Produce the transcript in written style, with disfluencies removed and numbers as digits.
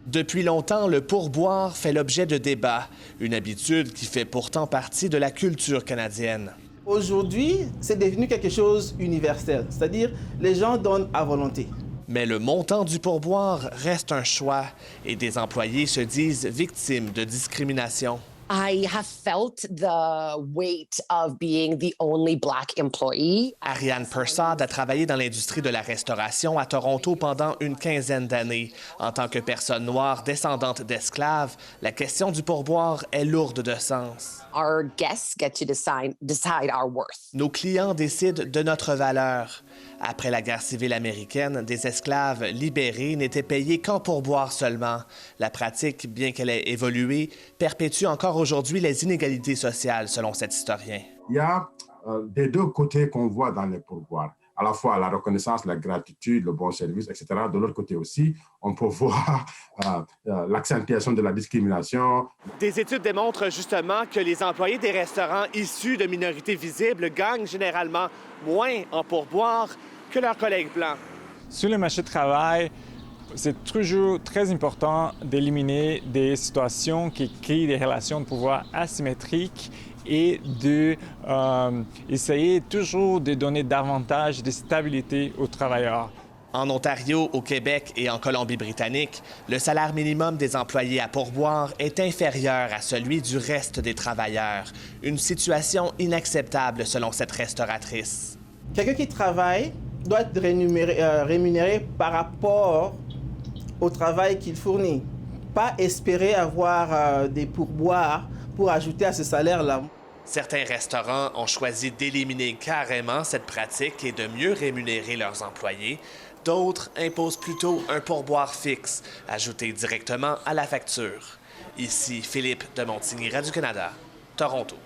Depuis longtemps, le pourboire fait l'objet de débats, une habitude qui fait pourtant partie de la culture canadienne. Aujourd'hui, c'est devenu quelque chose d'universel, c'est-à-dire les gens donnent à volonté. Mais le montant du pourboire reste un choix et des employés se disent victimes de discrimination. I have felt the weight of being the only Black employee. Ariane Persad a travaillé dans l'industrie de la restauration à Toronto pendant une quinzaine d'années. En tant que personne noire descendante d'esclaves, la question du pourboire est lourde de sens. Our guests get to decide our worth. Nos clients décident de notre valeur. Après la guerre civile américaine, des esclaves libérés n'étaient payés qu'en pourboire seulement. La pratique, bien qu'elle ait évolué, perpétue encore aujourd'hui les inégalités sociales, selon cet historien. Il y a des deux côtés qu'on voit dans les pourboires. À la fois la reconnaissance, la gratitude, le bon service, etc. De l'autre côté aussi, on peut voir l'accentuation de la discrimination. Des études démontrent justement que les employés des restaurants issus de minorités visibles gagnent généralement moins en pourboire que leurs collègues blancs. Sur le marché du travail, c'est toujours très important d'éliminer des situations qui créent des relations de pouvoir asymétriques et d'essayer toujours de donner davantage de stabilité aux travailleurs. En Ontario, au Québec et en Colombie-Britannique, le salaire minimum des employés à pourboire est inférieur à celui du reste des travailleurs. Une situation inacceptable selon cette restauratrice. Quelqu'un qui travaille doit être rémunéré par rapport au travail qu'il fournit. Pas espérer avoir des pourboires pour ajouter à ce salaire-là. Certains restaurants ont choisi d'éliminer carrément cette pratique et de mieux rémunérer leurs employés. D'autres imposent plutôt un pourboire fixe, ajouté directement à la facture. Ici Philippe de Montigny, Radio-Canada, Toronto.